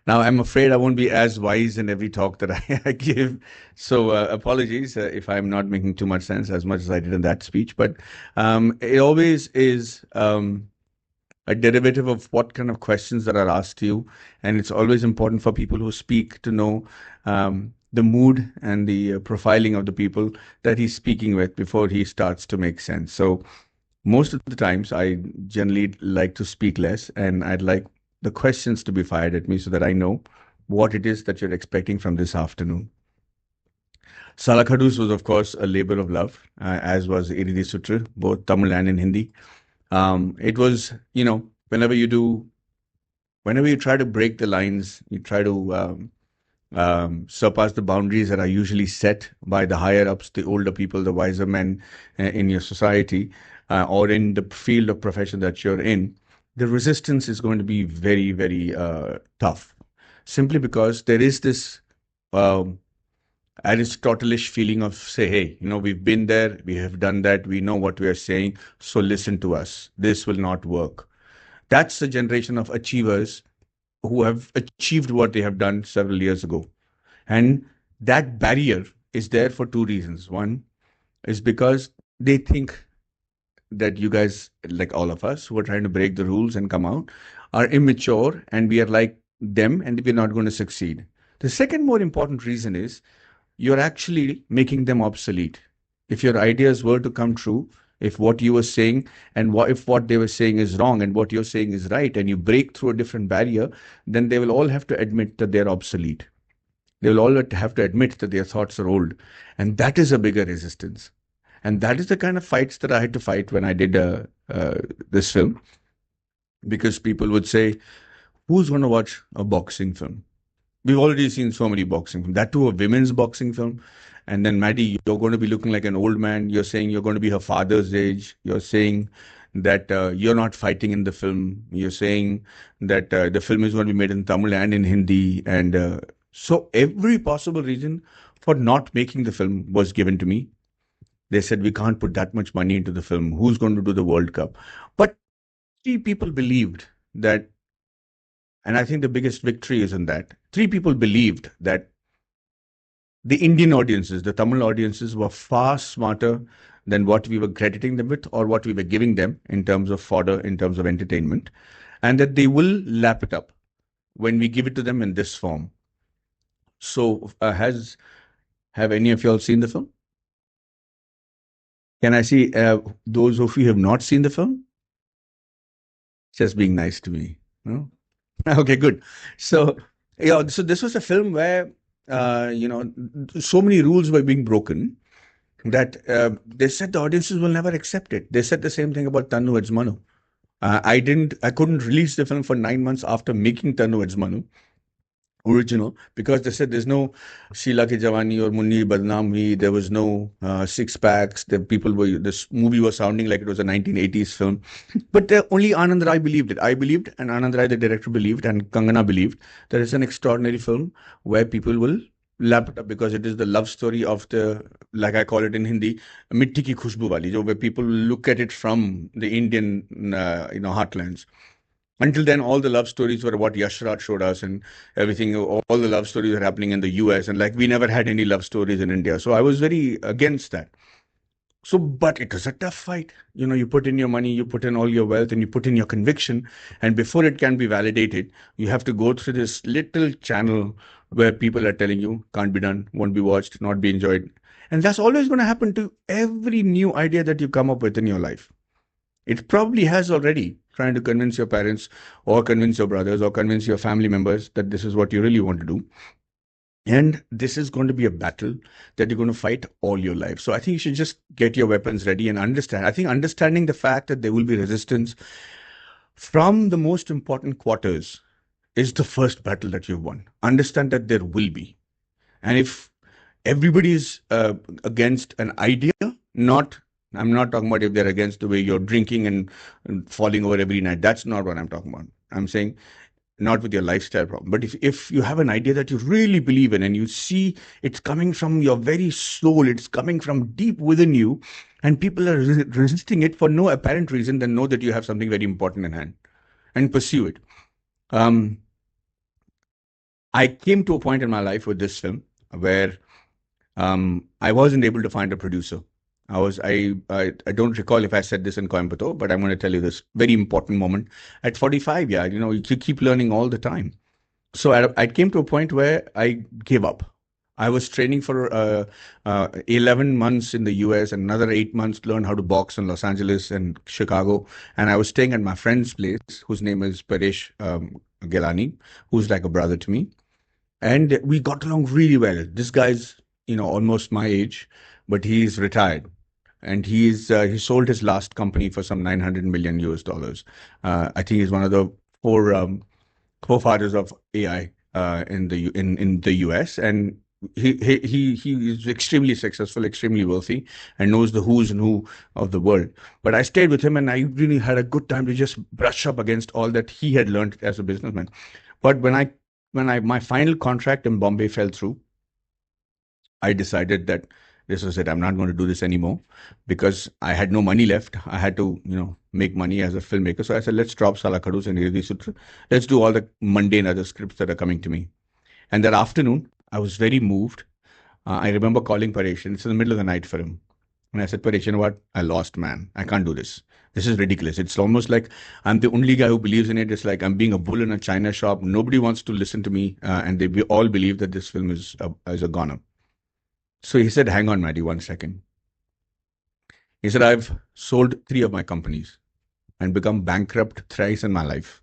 Now, I'm afraid I won't be as wise in every talk that I give. So, apologies if I'm not making too much as I did in that speech. But it always is a derivative of what kind of questions that are asked to you. And it's always important for people who speak to know the mood and the profiling of the people that he's speaking with before he starts to make sense. So, most of the times, I generally like to speak less, and I'd like the questions to be fired at me so that I know what it is that you're expecting from this afternoon. Salakadus was, of course, a labor of love, as was Iridi Sutra, both Tamil and in Hindi. It was, whenever you try to break the lines, you try to surpass the boundaries that are usually set by the higher ups, the older people, the wiser men in your society, or in the field of profession that you're in, the resistance is going to be very, very tough. Simply because there is this um, Aristotelish feeling of, say, hey, we've been there, we have done that, we know what we are saying, so listen to us. This will not work. That's the generation of achievers who have achieved what they have done several years ago. And that barrier is there for two reasons. One is because they think that you guys, like all of us who are trying to break the rules and come out, are immature and we are like them and we're not going to succeed. The second more important reason is you're actually making them obsolete. If your ideas were to come true, if what you were saying and if what they were saying is wrong and what you're saying is right, and you break through a different barrier, then they will all have to admit that they're obsolete. They will all have to admit that their thoughts are old. And that is a bigger resistance. And that is the kind of fights that I had to fight when I did this film. Because people would say, who's going to watch a boxing film? We've already seen so many boxing films. That too, a women's boxing film. And then, Maddie, you're going to be looking like an old man. You're saying you're going to be her father's age. You're saying that you're not fighting in the film. You're saying that the film is going to be made in Tamil and in Hindi. And so every possible reason for not making the film was given to me. They said, we can't put that much money into the film. Who's going to do the World Cup? But three people believed that, and I think the biggest victory is in that. Three people believed that the Indian audiences, the Tamil audiences, were far smarter than what we were crediting them with or what we were giving them in terms of fodder, in terms of entertainment, and that they will lap it up when we give it to them in this form. So, have any of y'all seen the film? Can I see those of you who have not seen the film? Just being nice to me. No? Okay, good. So, yeah, so this was a film where, so many rules were being broken that they said the audiences will never accept it. They said the same thing about Tannu Eds Manu. I couldn't release the film for 9 months after making Tannu Eds Manu original, because they said there's no Sheila Ki Jawani or Munni Badnaam Hui. There was no six packs. This movie was sounding like it was a 1980s film. But only Anand Rai believed it. I believed, and Anand Rai, the director, believed, and Kangana believed that it's an extraordinary film where people will lap it up because it is the love story of the, like I call it in Hindi, Mitti Ki Khushbu Wali, where people look at it from the Indian, heartlands. Until then, all the love stories were what Yash Raj showed us, and everything. All the love stories were happening in the US, and like we never had any love stories in India. So I was very against that. So, but it was a tough fight. You put in your money, you put in all your wealth, and you put in your conviction. And before it can be validated, you have to go through this little channel where people are telling you can't be done, won't be watched, not be enjoyed. And that's always going to happen to every new idea that you come up with in your life. It probably has already, trying to convince your parents or convince your brothers or convince your family members that this is what you really want to do. And this is going to be a battle that you're going to fight all your life. So I think you should just get your weapons ready and understand. I think understanding the fact that there will be resistance from the most important quarters is the first battle that you've won. Understand that there will be. And if everybody is against an idea, I'm not talking about if they're against the way you're drinking and falling over every night. That's not what I'm talking about. I'm saying not with your lifestyle problem. But if you have an idea that you really believe in and you see it's coming from your very soul, it's coming from deep within you, and people are resisting it for no apparent reason, then know that you have something very important in hand and pursue it. Um, I came to a point in my life with this film where I wasn't able to find a producer. I don't recall if I said this in Coimbatore, but I'm going to tell you this very important moment. At 45, yeah, you keep learning all the time. So I came to a point where I gave up. I was training for 11 months in the US and another 8 months to learn how to box in Los Angeles and Chicago. And I was staying at my friend's place, whose name is Paresh Gelani, who's like a brother to me. And we got along really well. This guy's, almost my age, but he's retired. And he sold his last company for some 900 million US dollars. I think he's one of the four co-founders of AI in the US, and he is extremely successful, extremely wealthy, and knows the who's and who of the world. But I stayed with him, and I really had a good time to just brush up against all that he had learned as a businessman. But when my final contract in Bombay fell through, I decided that this was it. I'm not going to do this anymore because I had no money left. I had to, make money as a filmmaker. So I said, let's drop Sala Khadus and Hirdi Sutra. Let's do all the mundane other scripts that are coming to me. And that afternoon, I was very moved. I remember calling Paresh, and it's in the middle of the night for him. And I said, Paresh, you know what? I lost, man. I can't do this. This is ridiculous. It's almost like I'm the only guy who believes in it. It's like I'm being a bull in a china shop. Nobody wants to listen to me. And they all believe that this film is a goner. So he said, hang on, Maddie, 1 second. He said, I've sold 3 of my companies and become bankrupt thrice in my life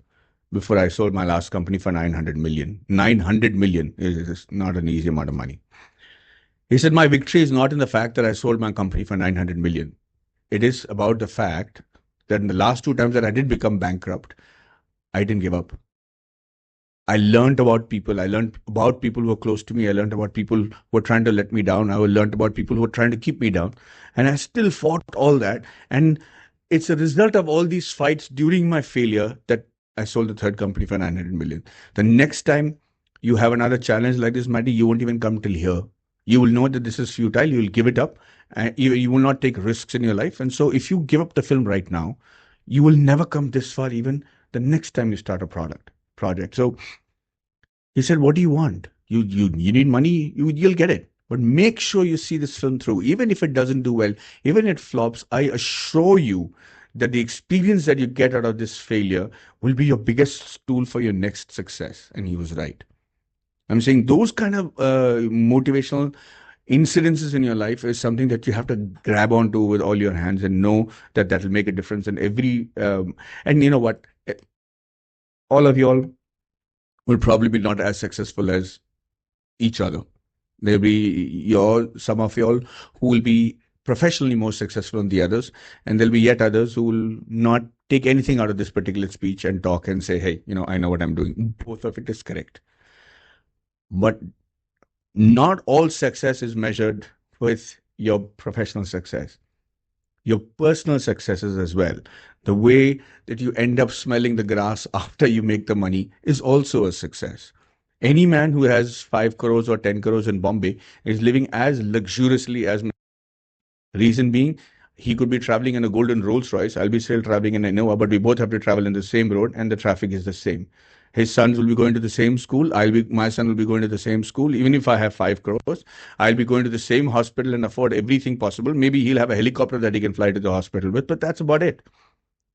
before I sold my last company for 900 million. 900 million is not an easy amount of money. He said, my victory is not in the fact that I sold my company for 900 million. It is about the fact that in the last 2 times that I did become bankrupt, I didn't give up. I learned about people. I learned about people who were close to me. I learned about people who were trying to let me down. I learned about people who were trying to keep me down. And I still fought all that. And it's a result of all these fights during my failure that I sold the third company for 900 million. The next time you have another challenge like this, Maddie, you won't even come till here. You will know that this is futile. You will give it up. And you will not take risks in your life. And so if you give up the film right now, you will never come this far even the next time you start a project. So he said, what do you want? You need money, you'll get it. But make sure you see this film through. Even if it doesn't do well, even if it flops, I assure you that the experience that you get out of this failure will be your biggest tool for your next success. And he was right. I'm saying those kind of motivational incidences in your life is something that you have to grab onto with all your hands and know that that will make a difference in every. And you know what? All of y'all will probably be not as successful as each other. There'll be some of y'all who will be professionally more successful than the others, and there'll be yet others who will not take anything out of this particular speech and talk and say, hey, I know what I'm doing. Both of it is correct. But not all success is measured with your professional success. Your personal successes as well. The way that you end up smelling the grass after you make the money is also a success. Any man who has 5 crores or 10 crores in Bombay is living as luxuriously as me. Reason being, he could be traveling in a golden Rolls Royce. I'll be still traveling in a Innova, but we both have to travel in the same road and the traffic is the same. His sons will be going to the same school. My son will be going to the same school. Even if I have 5 crores, I'll be going to the same hospital and afford everything possible. Maybe he'll have a helicopter that he can fly to the hospital with, but that's about it.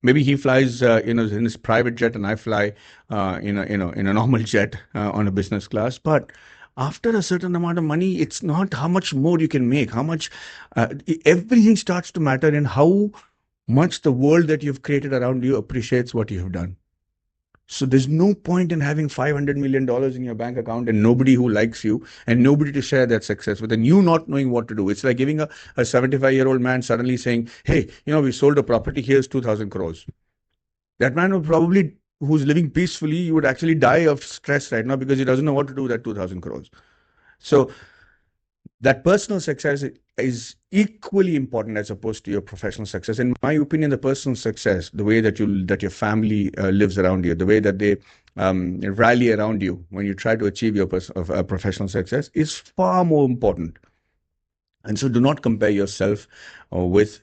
Maybe he flies, in his private jet, and I fly, in a normal jet on a business class. But after a certain amount of money, it's not how much more you can make. How much everything starts to matter, and how much the world that you've created around you appreciates what you have done. So there's no point in having $500 million in your bank account and nobody who likes you and nobody to share that success with, and you not knowing what to do. It's like giving a 75-year-old man suddenly saying, hey, we sold a property, here's 2,000 crores. That man would probably, who's living peacefully, you would actually die of stress right now because he doesn't know what to do with that 2,000 crores. So that personal success is equally important as opposed to your professional success. In my opinion, the personal success, the way that your family lives around you, the way that they rally around you when you try to achieve your professional success is far more important. And so do not compare yourself with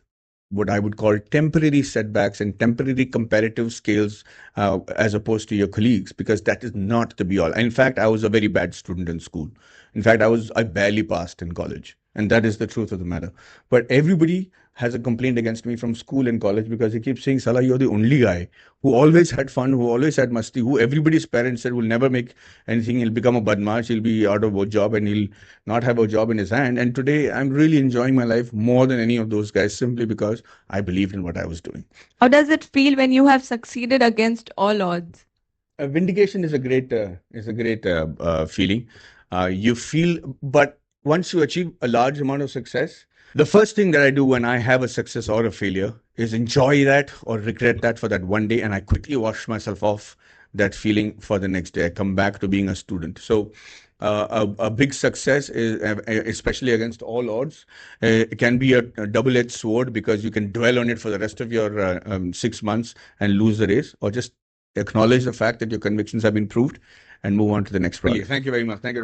what I would call temporary setbacks and temporary comparative scales as opposed to your colleagues, because that is not the be all. In fact, I was a very bad student in school. In fact, I barely passed in college, and that is the truth of the matter. But everybody has a complaint against me from school and college because they keep saying, Salah, you're the only guy who always had fun, who always had masti, who everybody's parents said will never make anything. He'll become a badmash, he'll be out of a job, and he'll not have a job in his hand. And today I'm really enjoying my life more than any of those guys simply because I believed in what I was doing. How does it feel when you have succeeded against all odds? Vindication is a great feeling. You feel, but once you achieve a large amount of success, the first thing that I do when I have a success or a failure is enjoy that or regret that for that one day, and I quickly wash myself off that feeling for the next day. I come back to being a student. So a big success is, especially against all odds, it can be a double-edged sword because you can dwell on it for the rest of your 6 months and lose the race, or just acknowledge the fact that your convictions have been proved and move on to the next project. Thank you very much. Thank you.